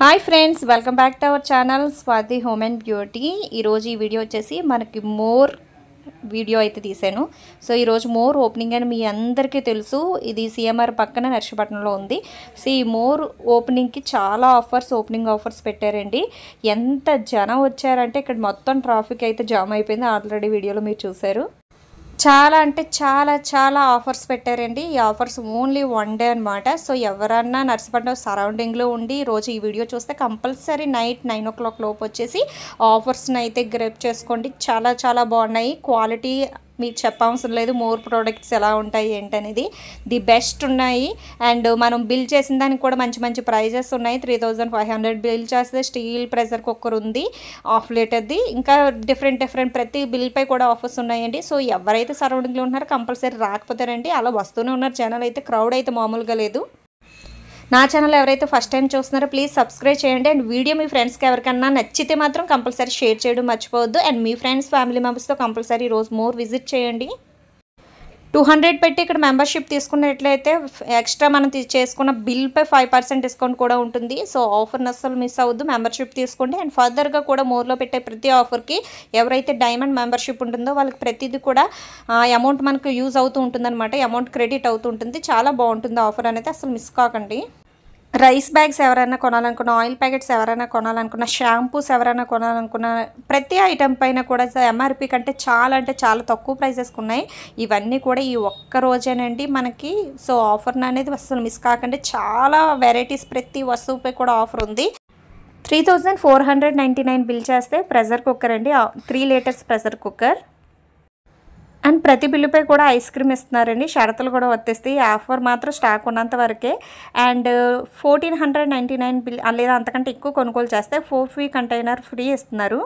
Hi friends, welcome back to our channel Swathi home and beauty. ఈరోజు ఈ video వచ్చేసి మనకి మోర్ వీడియో అయితే తీసాను. సో ఈరోజు మోర్ ఓపెనింగ్ అని మీ అందరికీ తెలుసు. ఇది సిఎంఆర్ పక్కన నర్సీపట్నంలో ఉంది. సో ఈ మోర్ ఓపెనింగ్కి చాలా ఓపెనింగ్ ఆఫర్స్ పెట్టారండి. ఎంత జనం వచ్చారంటే ఇక్కడ మొత్తం ట్రాఫిక్ అయితే జామ్ అయిపోయింది. ఆల్రెడీ వీడియోలో మీరు చూసారు. చాలా అంటే చాలా ఆఫర్స్ పెట్టారండి. ఈ ఆఫర్స్ ఓన్లీ వన్ డే అనమాట. సో ఎవరన్నా నర్సీపట్నం సరౌండింగ్లో ఉండి రోజు ఈ వీడియో చూస్తే కంపల్సరీ నైట్ 9 o'clock లోపు వచ్చేసి ఆఫర్స్ని అయితే గ్రేప్ చేసుకోండి. చాలా బాగున్నాయి. క్వాలిటీ మీకు చెప్పవసరం లేదు. మోర్ ప్రోడక్ట్స్ ఎలా ఉంటాయి ఏంటనేది ది బెస్ట్ ఉన్నాయి. అండ్ మనం బిల్ చేసిన దానికి కూడా మంచి ప్రైజెస్ ఉన్నాయి. 3500 బిల్ చేస్తే స్టీల్ ప్రెషర్ కుక్కర్ ఉంది, హాఫ్ లీటర్ది. ఇంకా డిఫరెంట్ ప్రతి బిల్పై కూడా ఆఫర్స్ ఉన్నాయండి. సో ఎవరైతే సరౌండింగ్లో ఉన్నారో కంపల్సరీ రాకపోతారండి. అలా వస్తూనే ఉన్నారు జనాలు అయితే. క్రౌడ్ అయితే మామూలుగా లేదు. నా ఛానల్ ఎవరైతే ఫస్ట్ టైం చూస్తున్నారో ప్లీజ్ సబ్స్క్రైబ్ చేయండి. అండ్ వీడియో మీ ఫ్రెండ్స్కి ఎవరికన్నా నచ్చితే మాత్రం కంపల్సరీ షేర్ చేయడం మర్చిపోవద్దు. అండ్ మీ ఫ్రెండ్స్ ఫ్యామిలీ మెంబర్స్తో కంపల్సరీ రోజు మోర్ విజిట్ చేయండి. 200 పెట్టి ఇక్కడ మెంబర్షిప్ తీసుకున్నట్లయితే ఎక్స్ట్రా మనం చేసుకున్న బిల్పై 5% డిస్కౌంట్ కూడా ఉంటుంది. సో ఆఫర్ని అస్సలు మిస్ అవ్వద్దు. మెంబర్షిప్ తీసుకోండి. అండ్ ఫర్దర్గా కూడా మోర్లో పెట్టే ప్రతి ఆఫర్కి ఎవరైతే డైమండ్ మెంబర్షిప్ ఉంటుందో వాళ్ళకి ప్రతిదీ కూడా అమౌంట్ మనకు యూజ్ అవుతూ ఉంటుందన్నమాట. అమౌంట్ క్రెడిట్ అవుతూ ఉంటుంది. చాలా బాగుంటుంది ఆఫర్ అనేది. అసలు మిస్ కాకండి. రైస్ బ్యాగ్స్ ఎవరైనా కొనాలనుకున్న, ఆయిల్ ప్యాకెట్స్ ఎవరైనా కొనాలనుకున్న, షాంపూస్ ఎవరైనా కొనాలనుకున్న ప్రతి ఐటెం పైన కూడా ఎంఆర్పి కంటే చాలా తక్కువ ప్రైజెస్కి ఉన్నాయి. ఇవన్నీ కూడా ఈ ఒక్క రోజేనండి మనకి. సో ఆఫర్ అనేది అసలు మిస్ కాకండి. చాలా వెరైటీస్ ప్రతి వస్తువుపై కూడా ఆఫర్ ఉంది. 3499 బిల్ చేస్తే ప్రెషర్ కుక్కర్ అండి, 3 liters ప్రెషర్ కుక్కర్. అండ్ ప్రతి బిల్లుపై కూడా ఐస్ క్రీమ్ ఇస్తున్నారండి. షరతులు కూడా వర్తిస్తాయి. ఈ ఆఫర్ మాత్రం స్టాక్ ఉన్నంత వరకే. అండ్ 1499 బిల్ లేదా అంతకంటే ఎక్కువ కొనుగోలు చేస్తే 4 free కంటైనర్ ఫ్రీ ఇస్తున్నారు.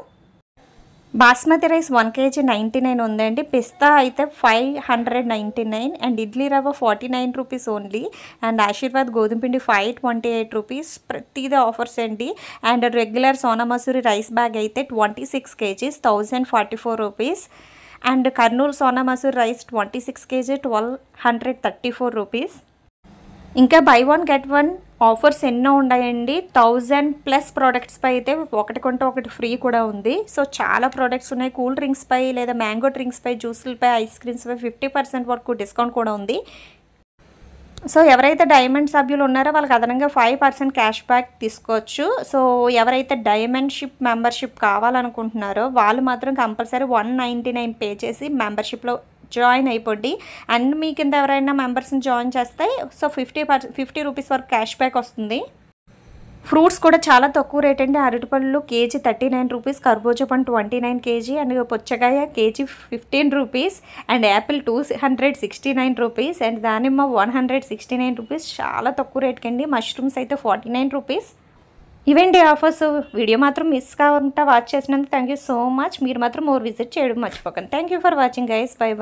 బాస్మతి రైస్ 1 kg 99 ఉందండి. పిస్తా అయితే 599. అండ్ ఇడ్లీ రవ్వ 49 రూపీస్ ఓన్లీ. అండ్ ఆశీర్వాద్ గోధుమ పిండి 528 రూపీస్. ప్రతిదీ ఆఫర్స్ అండి. And regular Sona Masuri rice bag అయితే 26 kgs 1044 rupees. And Kurnool Sona Masur rice 26 kg 1234 rupees. ఇంకా బై 1 get 1 ఆఫర్స్ ఎన్నో ఉన్నాయండి. 1000+ ప్రోడక్ట్స్పై అయితే ఒకటి కొంటే ఒకటి ఫ్రీ కూడా ఉంది. సో చాలా ప్రోడక్ట్స్ ఉన్నాయి. కూల్ డ్రింక్స్పై లేదా మ్యాంగో డ్రింక్స్పై, జ్యూసులపై, ఐస్ క్రీమ్స్పై 50% వరకు డిస్కౌంట్ కూడా ఉంది. సో ఎవరైతే డైమండ్ సభ్యులు ఉన్నారో వాళ్ళకి అదనంగా 5% క్యాష్ బ్యాక్ తీసుకోవచ్చు. సో ఎవరైతే డైమండ్ షిప్ మెంబర్షిప్ కావాలనుకుంటున్నారో వాళ్ళు మాత్రం కంపల్సరీ 199 పే చేసి మెంబర్షిప్లో జాయిన్ అయిపోండి. అండ్ మీ కింద ఎవరైనా మెంబర్స్ని జాయిన్ చేస్తే సో 50 రూపీస్ వరకు క్యాష్ బ్యాక్ వస్తుంది. ఫ్రూట్స్ కూడా చాలా తక్కువ రేట్ అండి. అరటిపళ్ళు కేజీ 39 రూపీస్, కర్బూజా పండు 29 kg, అండ్ పుచ్చకాయ KG 15 rupees, and Apple 269 rupees, and దానిమ్మ 169 రూపీస్. చాలా తక్కువ రేట్కి అండి. మష్రూమ్స్ అయితే 49 రూపీస్. ఇవేంటి ఆఫర్స్. వీడియో మాత్రం మిస్ కాకుండా వాచ్ చేసినందుకు థ్యాంక్ యూ సో మచ్. మీరు మాత్రం మోర్ విజిట్ చేయడం మర్చిపోకండి. Thank you for watching guys. By.